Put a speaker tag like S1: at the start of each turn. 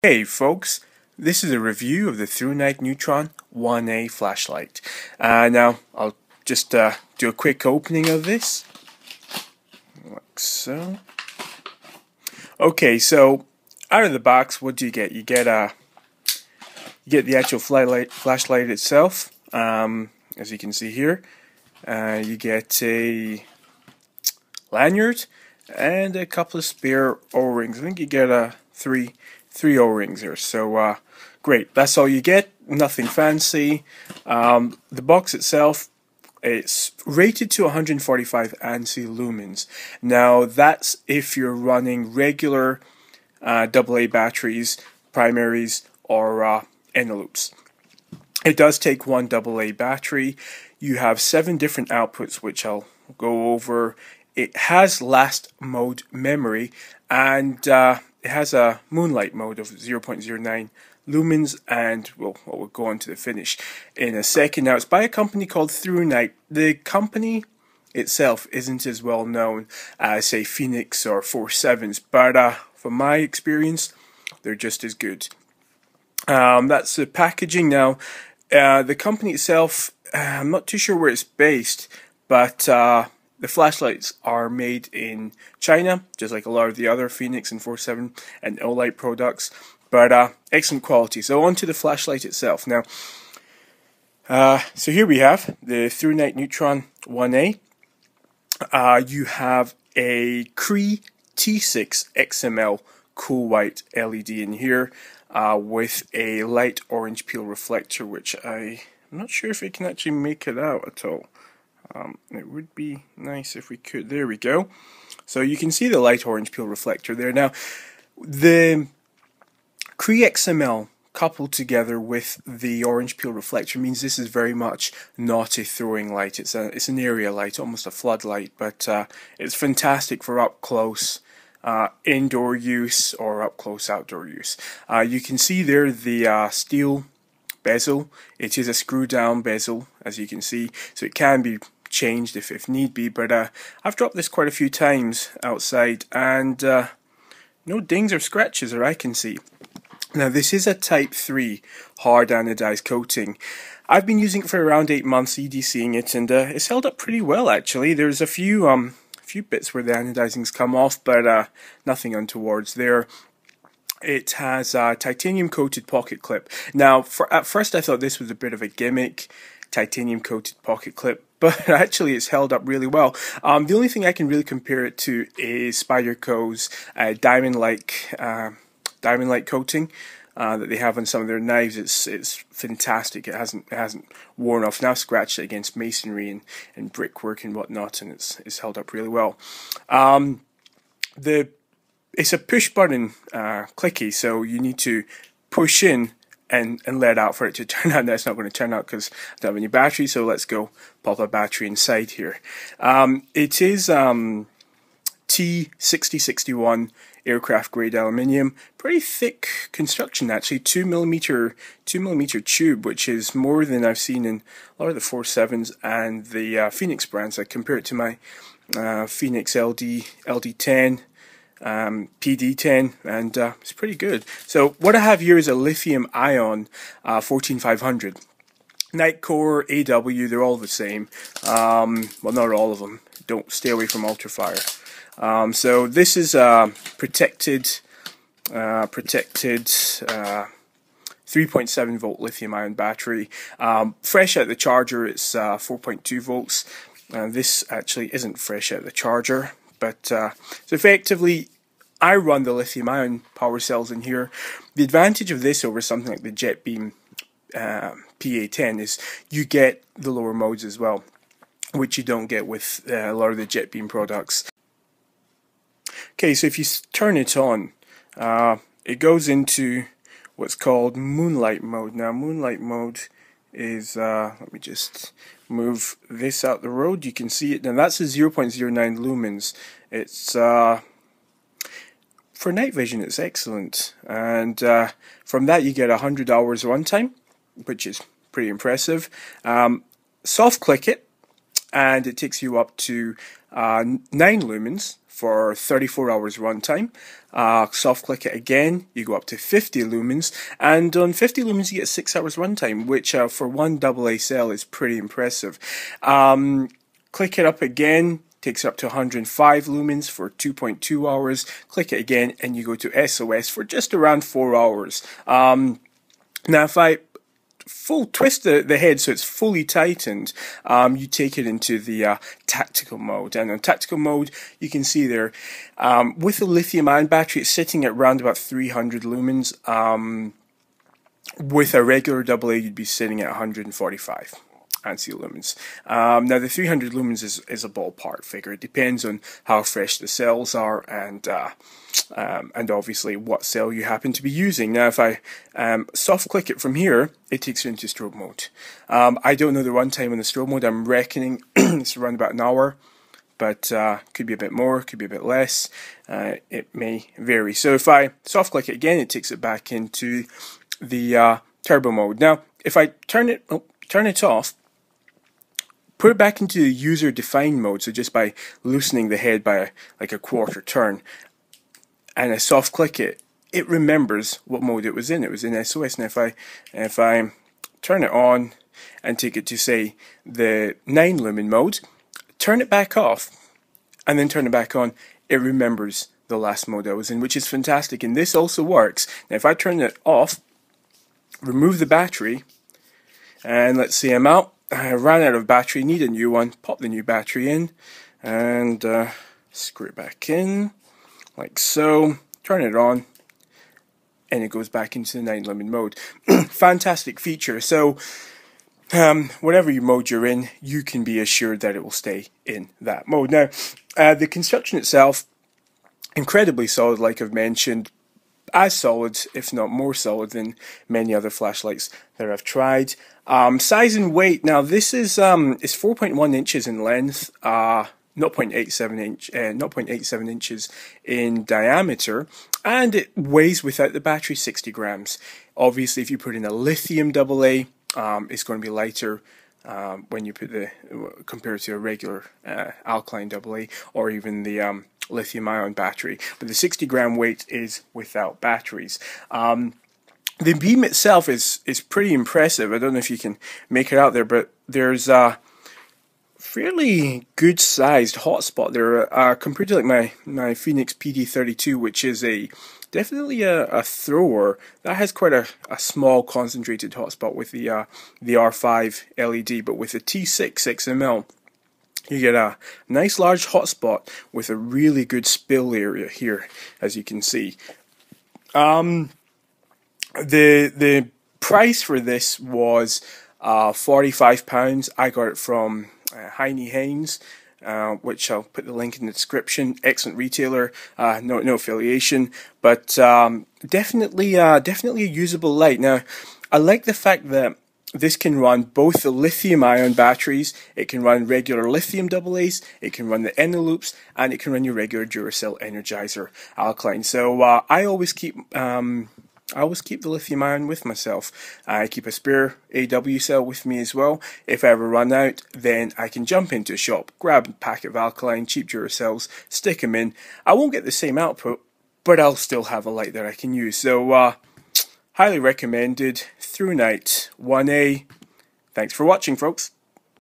S1: Hey folks, this is a review of the ThruNite Neutron 1A flashlight. Now I'll just do a quick opening of this, like so. Okay, so out of the box, what do you get? You get the actual flashlight itself, as you can see here. You get a lanyard and a couple of spare O-rings. I think you get three O-rings here, so great. That's all you get, nothing fancy. The box itself, it's rated to 145 ANSI lumens. Now that's if you're running regular AA batteries, primaries, or eneloops. It does take one AA battery. You have 7 different outputs, which I'll go over. It has last mode memory, and it has a moonlight mode of 0.09 lumens, and we'll go on to the finish in a second. Now, it's by a company called ThruNite. The company itself isn't as well known as, say, Phoenix or 47s, but from my experience, they're just as good. That's the packaging. Now, the company itself, I'm not too sure where it's based, but the flashlights are made in China, just like a lot of the other Phoenix and 47 and Olight products, but excellent quality. So on to the flashlight itself. Now, so here we have the ThruNite Neutron 1A. You have a Cree T6 XML cool white LED in here with a light orange peel reflector, which I'm not sure if I can actually make it out at all. It would be nice if we could. There we go. So you can see the light orange peel reflector there. Now, the Cree XML coupled together with the orange peel reflector means this is very much not a throwing light. It's an area light, almost a floodlight, but it's fantastic for up close indoor use or up close outdoor use. You can see there the steel bezel. It is a screw down bezel, as you can see, so it can be changed if need be, but I've dropped this quite a few times outside, and no dings or scratches that I can see. Now, this is a type 3 hard anodized coating. I've been using it for around 8 months, EDCing it, and it's held up pretty well actually. There's a few bits where the anodizing's come off, but nothing untowards there. It has a titanium coated pocket clip. Now, at first I thought this was a bit of a gimmick, titanium coated pocket clip, but actually it's held up really well. The only thing I can really compare it to is Spyderco's diamond-like coating that they have on some of their knives. It's fantastic. It hasn't worn off. Now I've scratched it against masonry and brickwork and whatnot, and it's held up really well. It's a push button clicky, so you need to push in and let out for it to turn on. That's not going to turn out because I don't have any battery, so let's go pop a battery inside here. It is T6061 aircraft grade aluminium, pretty thick construction actually, 2mm tube, which is more than I've seen in a lot of the 47s and the Phoenix brands. I compare it to my Phoenix LD10, PD10, and it's pretty good. So what I have here is a lithium ion 14500. Nitecore, AW, they're all the same. Well, not all of them. Don't stay away from ultrafire. So this is protected 3.7 volt lithium ion battery. Fresh out the charger, it's 4.2 volts. This actually isn't fresh out the charger, but so effectively I run the lithium ion power cells in here. The advantage of this over something like the JetBeam PA10 is you get the lower modes as well, which you don't get with a lot of the JetBeam products. Okay, so if you turn it on, it goes into what's called moonlight mode. Now, moonlight mode is, let me just move this out the road. You can see it. Now, that's a 0.09 lumens. It's, for night vision, it's excellent. And from that, you get 100 hours runtime, which is pretty impressive. Soft click it. and it takes you up to 9 lumens for 34 hours runtime. Soft click it again, you go up to 50 lumens, and on 50 lumens you get 6 hours runtime, which for one AA cell is pretty impressive. Click it up again, takes up to 105 lumens for 2.2 hours. Click it again and you go to SOS for just around 4 hours. Now if I full twist the head so it's fully tightened, you take it into the tactical mode, and on tactical mode you can see there with the lithium ion battery it's sitting at around about 300 lumens. With a regular AA you'd be sitting at 145 ANSI lumens. Now the 300 lumens is a ballpark figure. It depends on how fresh the cells are and obviously what cell you happen to be using. Now if I soft click it from here, it takes you into strobe mode. I don't know the runtime on the strobe mode. I'm reckoning it's around about an hour, but could be a bit more, could be a bit less. It may vary. So if I soft click it again, it takes it back into the turbo mode. Now if I turn it off, put it back into the user defined mode, so just by loosening the head by like a quarter turn, and I soft click it, it remembers what mode it was in. It was in SOS. And if I turn it on and take it to say the 9 lumen mode, turn it back off and then turn it back on, it remembers the last mode I was in, which is fantastic. And this also works. Now if I turn it off, remove the battery, and let's see, I'm out. I ran out of battery, need a new one, pop the new battery in, and screw it back in, like so, turn it on, and it goes back into the 9 lumen mode. Fantastic feature. So, whatever your mode you're in, you can be assured that it will stay in that mode. Now, the construction itself, incredibly solid, like I've mentioned, as solid, if not more solid, than many other flashlights that I've tried. Size and weight. Now this is 4.1 inches in length, 0.87 inches in diameter, and it weighs without the battery 60 grams. Obviously, if you put in a lithium AA, it's going to be lighter when you put compared to a regular alkaline AA or even the lithium ion battery, but the 60 gram weight is without batteries. The beam itself is pretty impressive. I don't know if you can make it out there, but there's a fairly good sized hotspot there compared to like my Phoenix PD32, which is definitely a thrower. That has quite a small concentrated hotspot with the R5 LED, but with the T6 XML you get a nice large hotspot with a really good spill area here, as you can see. The price for this was £45. I got it from Heine Haynes, which I'll put the link in the description. Excellent retailer, no affiliation, but definitely a usable light. Now, I like the fact that this can run both the lithium ion batteries, it can run regular lithium AA's, it can run the Eneloops, and it can run your regular Duracell Energizer alkaline. So I always keep the lithium ion with myself. I keep a spare AW cell with me as well. If I ever run out, then I can jump into a shop, grab a packet of alkaline, cheap Duracells, stick them in. I won't get the same output, but I'll still have a light that I can use. So highly recommended, ThruNite 1A. Thanks for watching, folks.